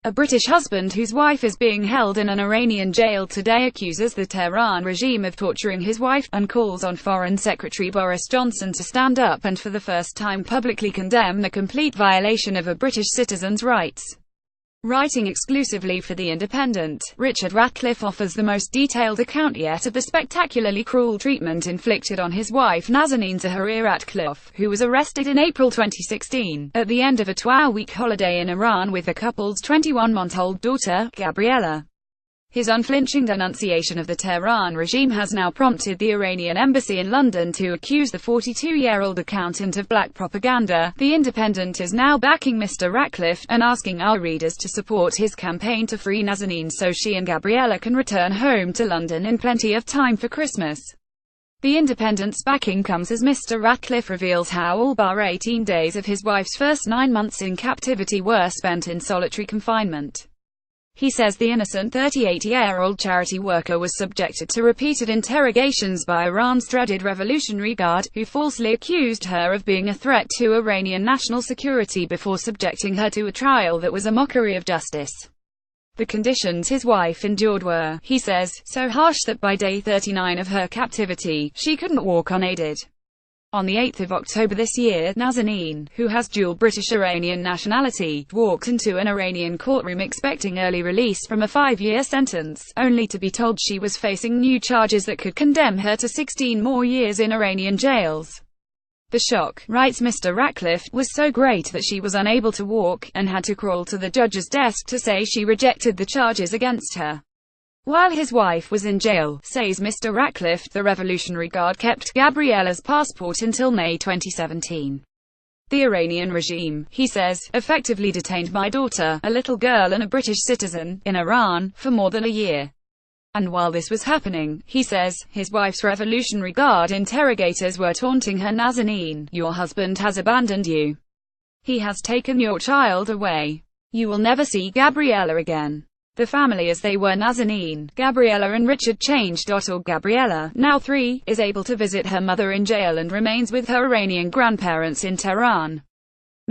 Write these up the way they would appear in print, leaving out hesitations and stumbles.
A British husband whose wife is being held in an Iranian jail today accuses the Tehran regime of torturing his wife, and calls on Foreign Secretary Boris Johnson to stand up and for the first time publicly condemn the complete violation of a British citizen's rights. Writing exclusively for The Independent, Richard Ratcliffe offers the most detailed account yet of the spectacularly cruel treatment inflicted on his wife Nazanin Zaghari-Ratcliffe, who was arrested in April 2016, at the end of a 12-week holiday in Iran with the couple's 21-month-old daughter, Gabriella. His unflinching denunciation of the Tehran regime has now prompted the Iranian embassy in London to accuse the 42-year-old accountant of black propaganda. The Independent is now backing Mr. Ratcliffe, and asking our readers to support his campaign to free Nazanin so she and Gabriella can return home to London in plenty of time for Christmas. The Independent's backing comes as Mr. Ratcliffe reveals how all bar 18 days of his wife's first 9 months in captivity were spent in solitary confinement. He says the innocent 38-year-old charity worker was subjected to repeated interrogations by Iran's dreaded Revolutionary Guard, who falsely accused her of being a threat to Iranian national security before subjecting her to a trial that was a mockery of justice. The conditions his wife endured were, he says, so harsh that by day 39 of her captivity, she couldn't walk unaided. On the 8th of October this year, Nazanin, who has dual British-Iranian nationality, walked into an Iranian courtroom expecting early release from a 5-year sentence, only to be told she was facing new charges that could condemn her to 16 more years in Iranian jails. The shock, writes Mr. Ratcliffe, was so great that she was unable to walk, and had to crawl to the judge's desk to say she rejected the charges against her. While his wife was in jail, says Mr. Ratcliffe, the Revolutionary Guard kept Gabriella's passport until May 2017. The Iranian regime, he says, effectively detained my daughter, a little girl and a British citizen, in Iran, for more than a year. And while this was happening, he says, his wife's Revolutionary Guard interrogators were taunting her. Nazanin, your husband has abandoned you. He has taken your child away. You will never see Gabriella again. The family as they were Nazanin, Gabriella and Richard Change.org. Gabriella, now 3, is able to visit her mother in jail and remains with her Iranian grandparents in Tehran.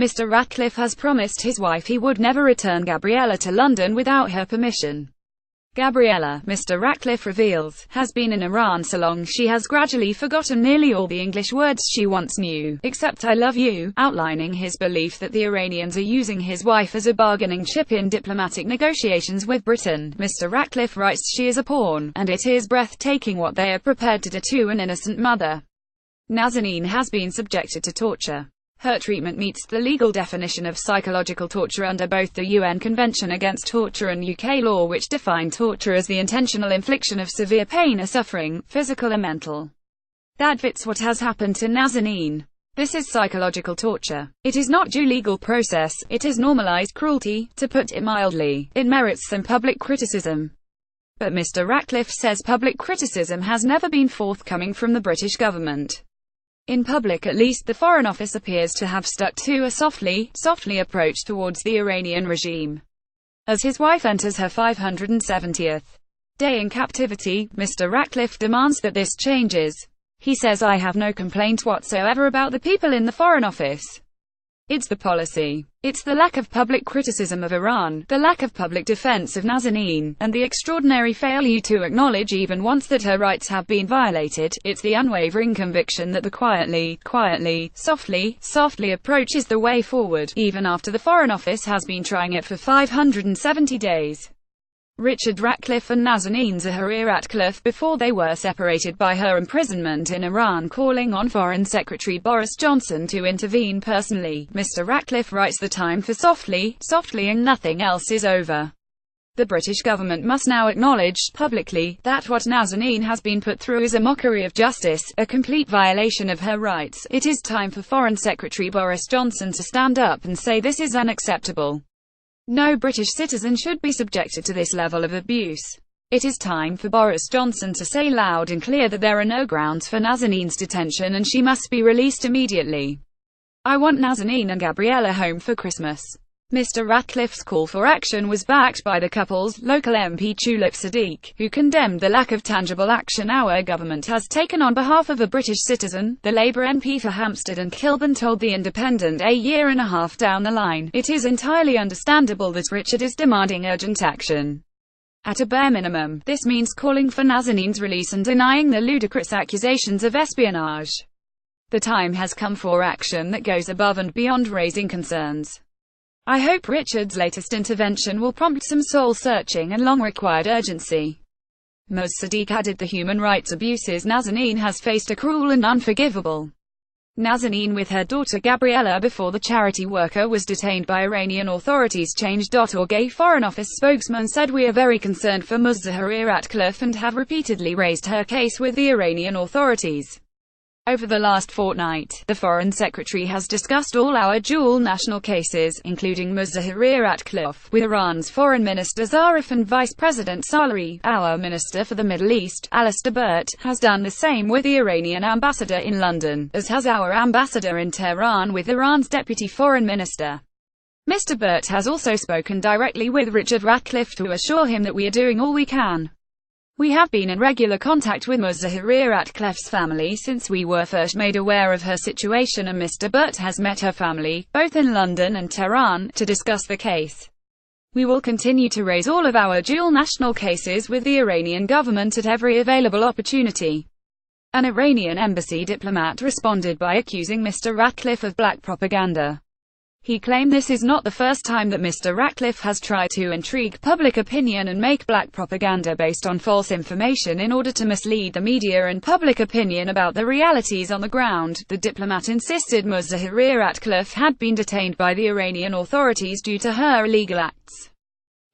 Mr. Ratcliffe has promised his wife he would never return Gabriella to London without her permission. Gabriella, Mr. Ratcliffe reveals, has been in Iran so long she has gradually forgotten nearly all the English words she once knew, except I love you, outlining his belief that the Iranians are using his wife as a bargaining chip in diplomatic negotiations with Britain. Mr. Ratcliffe writes she is a pawn, and it is breathtaking what they are prepared to do to an innocent mother. Nazanin has been subjected to torture. Her treatment meets the legal definition of psychological torture under both the UN Convention Against Torture and UK law, which define torture as the intentional infliction of severe pain or suffering, physical or mental. That fits what has happened to Nazanin. This is psychological torture. It is not due legal process, it is normalized cruelty, to put it mildly. It merits some public criticism. But Mr. Ratcliffe says public criticism has never been forthcoming from the British government. In public at least, the Foreign Office appears to have stuck to a softly approach towards the Iranian regime. As his wife enters her 570th day in captivity, Mr. Ratcliffe demands that this changes. He says, I have no complaint whatsoever about the people in the Foreign Office. It's the policy. It's the lack of public criticism of Iran, the lack of public defense of Nazanin, and the extraordinary failure to acknowledge even once that her rights have been violated. It's the unwavering conviction that the quietly, softly approach is the way forward, even after the Foreign Office has been trying it for 570 days. Richard Ratcliffe and Nazanin Zaghari-Ratcliffe before they were separated by her imprisonment in Iran, calling on Foreign Secretary Boris Johnson to intervene personally. Mr. Ratcliffe writes the time for softly and nothing else is over. The British government must now acknowledge, publicly, that what Nazanin has been put through is a mockery of justice, a complete violation of her rights. It is time for Foreign Secretary Boris Johnson to stand up and say this is unacceptable. No British citizen should be subjected to this level of abuse. It is time for Boris Johnson to say loud and clear that there are no grounds for Nazanin's detention and she must be released immediately. I want Nazanin and Gabriella home for Christmas. Mr. Ratcliffe's call for action was backed by the couple's local MP Tulip Siddiq, who condemned the lack of tangible action our government has taken on behalf of a British citizen. The Labour MP for Hampstead and Kilburn told The Independent a year and a half down the line, "It is entirely understandable that Richard is demanding urgent action. At a bare minimum, this means calling for Nazanin's release and denying the ludicrous accusations of espionage. The time has come for action that goes above and beyond raising concerns. I hope Richard's latest intervention will prompt some soul-searching and long-required urgency." Ms. Siddiq added the human rights abuses Nazanin has faced are cruel and unforgivable. Nazanin with her daughter Gabriella before the charity worker was detained by Iranian authorities. Change.org. A Foreign Office spokesman said, "We are very concerned for Ms. Zaghari-Ratcliffe and have repeatedly raised her case with the Iranian authorities. Over the last fortnight, the Foreign Secretary has discussed all our dual national cases, including Ms. Zaghari-Ratcliffe, with Iran's Foreign Minister Zarif and Vice President Saleh. Our Minister for the Middle East, Alistair Burt, has done the same with the Iranian ambassador in London, as has our ambassador in Tehran with Iran's Deputy Foreign Minister. Mr. Burt has also spoken directly with Richard Ratcliffe to assure him that we are doing all we can. We have been in regular contact with Ms. Zaghari-Ratcliffe's family since we were first made aware of her situation, and Mr. Burt has met her family, both in London and Tehran, to discuss the case. We will continue to raise all of our dual national cases with the Iranian government at every available opportunity." An Iranian embassy diplomat responded by accusing Mr. Ratcliffe of black propaganda. He claimed this is not the first time that Mr. Ratcliffe has tried to intrigue public opinion and make black propaganda based on false information in order to mislead the media and public opinion about the realities on the ground. The diplomat insisted Ms. Zaghari-Ratcliffe had been detained by the Iranian authorities due to her illegal acts.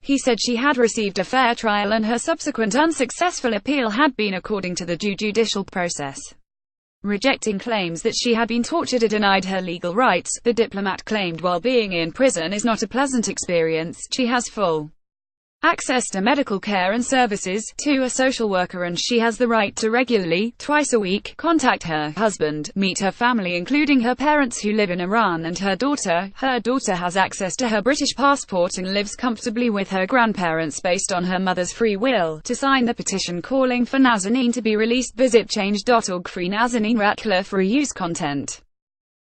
He said she had received a fair trial and her subsequent unsuccessful appeal had been according to the judicial process. Rejecting claims that she had been tortured or denied her legal rights, the diplomat claimed while being in prison is not a pleasant experience. She has full access to medical care and services, to a social worker, and she has the right to regularly, twice a week, contact her husband, meet her family including her parents who live in Iran, and her daughter. Her daughter has access to her British passport and lives comfortably with her grandparents based on her mother's free will. To sign the petition calling for Nazanin to be released, visit change.org. Free Nazanin Ratcliffe. Reuse content.